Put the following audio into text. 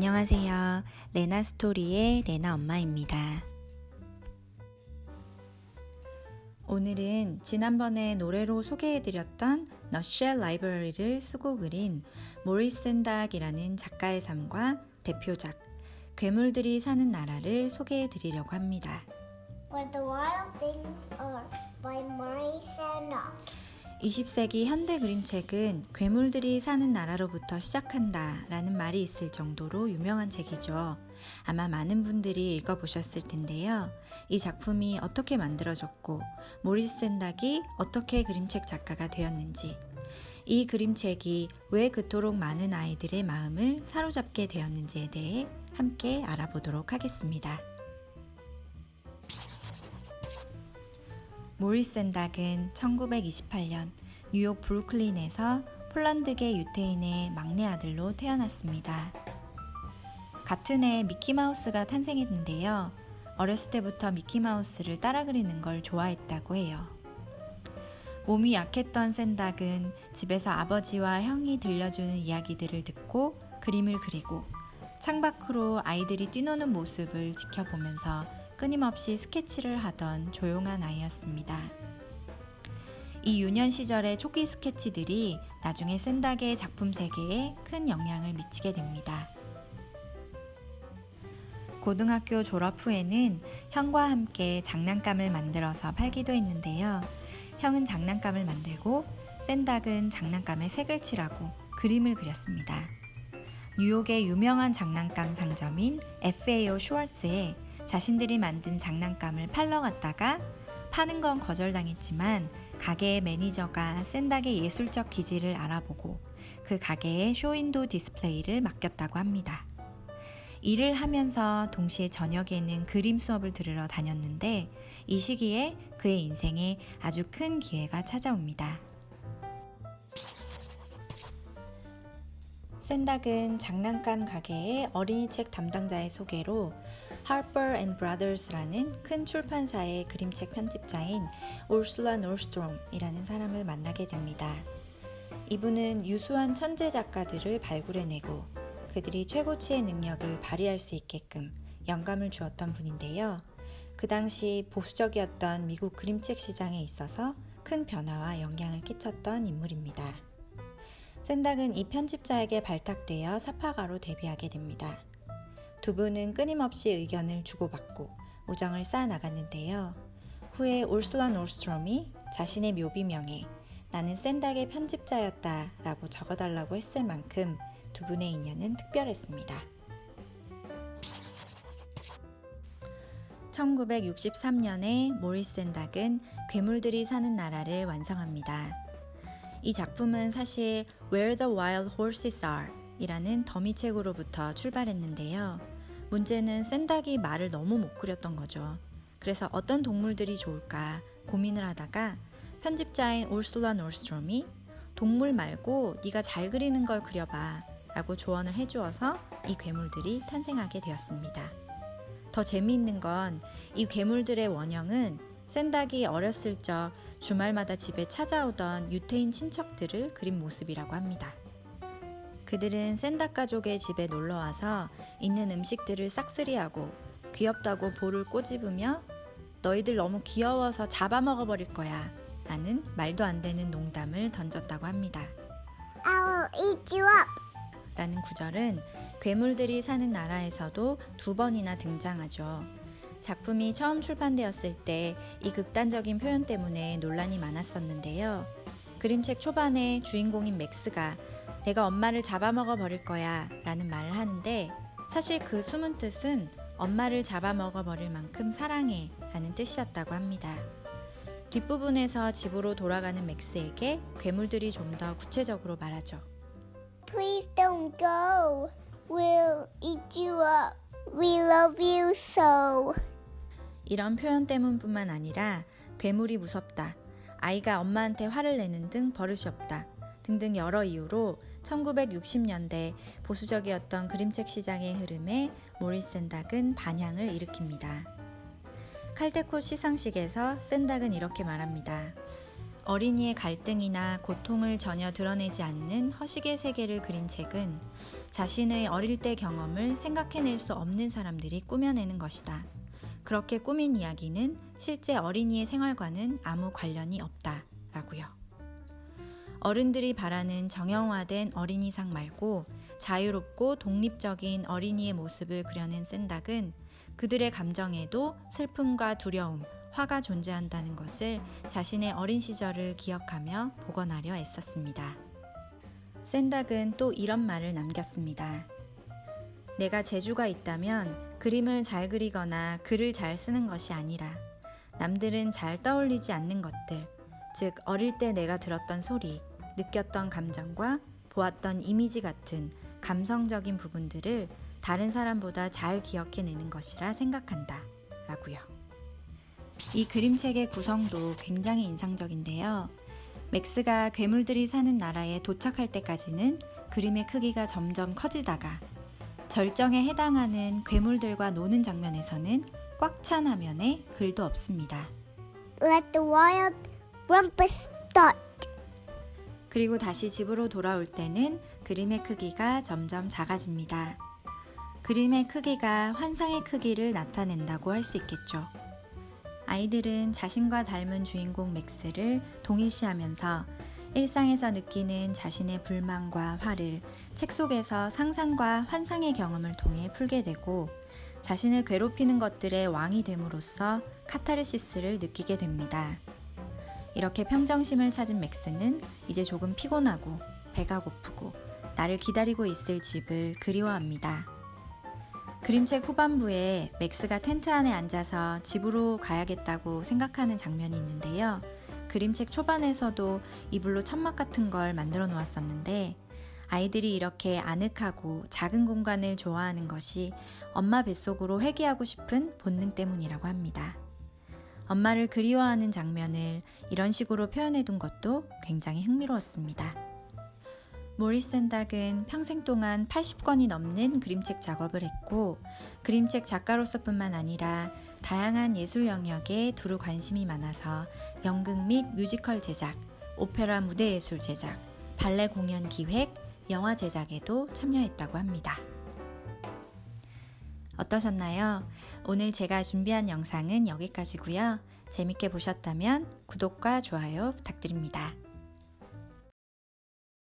안녕하세요. 레나 스토리의 레나 엄마입니다. 오늘은 지난번에 노래로 소개해드렸던 너쉘 라이브러리를 쓰고 그린 모리스 샌닥이라는 작가의 삶과 대표작 괴물들이 사는 나라를 소개해드리려고 합니다. Where the Wild Things Are by Maurice Sendak. 20세기 현대 그림책은 괴물들이 사는 나라로부터 시작한다 라는 말이 있을 정도로 유명한 책이죠. 아마 많은 분들이 읽어보셨을 텐데요. 이 작품이 어떻게 만들어졌고 모리스 샌닥이 어떻게 그림책 작가가 되었는지, 이 그림책이 왜 그토록 많은 아이들의 마음을 사로잡게 되었는지에 대해 함께 알아보도록 하겠습니다. 모리스 샌닥은 1928년 뉴욕 브루클린에서 폴란드계 유태인의 막내 아들로 태어났습니다. 같은 해 미키마우스가 탄생했는데요. 어렸을 때부터 미키마우스를 따라 그리는 걸 좋아했다고 해요. 몸이 약했던 샌닥은 집에서 아버지와 형이 들려주는 이야기들을 듣고 그림을 그리고 창밖으로 아이들이 뛰노는 모습을 지켜보면서 끊임없이 스케치를 하던 조용한 아이였습니다. 이 유년 시절의 초기 스케치들이 나중에 샌닥의 작품 세계에 큰 영향을 미치게 됩니다. 고등학교 졸업 후에는 형과 함께 장난감을 만들어서 팔기도 했는데요. 형은 장난감을 만들고 샌닥은 장난감에 색을 칠하고 그림을 그렸습니다. 뉴욕의 유명한 장난감 상점인 FAO 슈왈츠에 자신들이 만든 장난감을 팔러 갔다가 파는 건 거절당했지만 가게의 매니저가 샌닥의 예술적 기질을 알아보고 그 가게에 쇼윈도 디스플레이를 맡겼다고 합니다. 일을 하면서 동시에 저녁에는 그림 수업을 들으러 다녔는데 이 시기에 그의 인생에 아주 큰 기회가 찾아옵니다. 샌닥은 장난감 가게의 어린이책 담당자의 소개로 Harper and Brothers라는 큰 출판사의 그림책 편집자인 울슐라 노스트롬이라는 사람을 만나게 됩니다. 이분은 유수한 천재 작가들을 발굴해내고 그들이 최고치의 능력을 발휘할 수 있게끔 영감을 주었던 분인데요. 그 당시 보수적이었던 미국 그림책 시장에 있어서 큰 변화와 영향을 끼쳤던 인물입니다. 샌닥은 이 편집자에게 발탁되어 사파가로 데뷔하게 됩니다. 두 분은 끊임없이 의견을 주고받고 우정을 쌓아나갔는데요. 후에 울슐라 노스트롬이 자신의 묘비명에 나는 샌닥의 편집자였다 라고 적어달라고 했을 만큼 두 분의 인연은 특별했습니다. 1963년에 모리스 샌닥은 괴물들이 사는 나라를 완성합니다. 이 작품은 사실 Where the Wild Horses Are 이라는 더미책으로부터 출발했는데요. 문제는 샌닥이 말을 너무 못 그렸던 거죠. 그래서 어떤 동물들이 좋을까 고민을 하다가 편집자인 울슐라 노스트롬이 동물 말고 네가 잘 그리는 걸 그려봐 라고 조언을 해주어서 이 괴물들이 탄생하게 되었습니다. 더 재미있는 건 이 괴물들의 원형은 샌닥이 어렸을 적 주말마다 집에 찾아오던 유태인 친척들을 그린 모습이라고 합니다. 그들은 샌닥 가족의 집에 놀러와서 있는 음식들을 싹쓸이하고 귀엽다고 볼을 꼬집으며 너희들 너무 귀여워서 잡아먹어버릴 거야 라는 말도 안 되는 농담을 던졌다고 합니다. I will eat you up. 라는 구절은 괴물들이 사는 나라에서도 2번이나 등장하죠. 작품이 처음 출판되었을 때 이 극단적인 표현 때문에 논란이 많았었는데요. 그림책 초반에 주인공인 맥스가 내가 엄마를 잡아먹어 버릴 거야 라는 말을 하는데 사실 그 숨은 뜻은 엄마를 잡아먹어 버릴 만큼 사랑해 라는 뜻이었다고 합니다. 뒷부분에서 집으로 돌아가는 맥스에게 괴물들이 좀 더 구체적으로 말하죠. Please don't go. We'll eat you up. We love you so. 이런 표현 때문뿐만 아니라 괴물이 무섭다, 아이가 엄마한테 화를 내는 등 버릇이 없다 등등 여러 이유로 1960년대 보수적이었던 그림책 시장의 흐름에 모리스 샌닥은 반향을 일으킵니다. 칼데코 시상식에서 샌닥은 이렇게 말합니다. 어린이의 갈등이나 고통을 전혀 드러내지 않는 허식의 세계를 그린 책은 자신의 어릴 때 경험을 생각해낼 수 없는 사람들이 꾸며내는 것이다. 그렇게 꾸민 이야기는 실제 어린이의 생활과는 아무 관련이 없다. 라고요. 어른들이 바라는 정형화된 어린이상 말고 자유롭고 독립적인 어린이의 모습을 그려낸 샌닥은 그들의 감정에도 슬픔과 두려움, 화가 존재한다는 것을 자신의 어린 시절을 기억하며 복원하려 애썼습니다. 샌닥은 또 이런 말을 남겼습니다. 내가 재주가 있다면 그림을 잘 그리거나 글을 잘 쓰는 것이 아니라 남들은 잘 떠올리지 않는 것들, 즉 어릴 때 내가 들었던 소리, 느꼈던 감정과 보았던 이미지 같은 감성적인 부분들을 다른 사람보다 잘 기억해내는 것이라 생각한다. 라고요. 이 그림책의 구성도 굉장히 인상적인데요. 맥스가 괴물들이 사는 나라에 도착할 때까지는 그림의 크기가 점점 커지다가 절정에 해당하는 괴물들과 노는 장면에서는 꽉 찬 화면에 글도 없습니다. Let the wild rumpus start. 그리고 다시 집으로 돌아올 때는 그림의 크기가 점점 작아집니다. 그림의 크기가 환상의 크기를 나타낸다고 할 수 있겠죠. 아이들은 자신과 닮은 주인공 맥스를 동일시하면서 일상에서 느끼는 자신의 불만과 화를 책 속에서 상상과 환상의 경험을 통해 풀게 되고 자신을 괴롭히는 것들의 왕이 됨으로써 카타르시스를 느끼게 됩니다. 이렇게 평정심을 찾은 맥스는 이제 조금 피곤하고 배가 고프고 나를 기다리고 있을 집을 그리워합니다. 그림책 후반부에 맥스가 텐트 안에 앉아서 집으로 가야겠다고 생각하는 장면이 있는데요. 그림책 초반에서도 이불로 천막 같은 걸 만들어 놓았었는데 아이들이 이렇게 아늑하고 작은 공간을 좋아하는 것이 엄마 뱃속으로 회귀하고 싶은 본능 때문이라고 합니다. 엄마를 그리워하는 장면을 이런 식으로 표현해둔 것도 굉장히 흥미로웠습니다. 모리스 샌닥은 평생 동안 80권이 넘는 그림책 작업을 했고 그림책 작가로서뿐만 아니라 다양한 예술 영역에 두루 관심이 많아서 연극 및 뮤지컬 제작, 오페라 무대 예술 제작, 발레 공연 기획, 영화 제작에도 참여했다고 합니다. 어떠셨나요? 오늘 제가 준비한 영상은 여기까지고요. 재밌게 보셨다면 구독과 좋아요 부탁드립니다.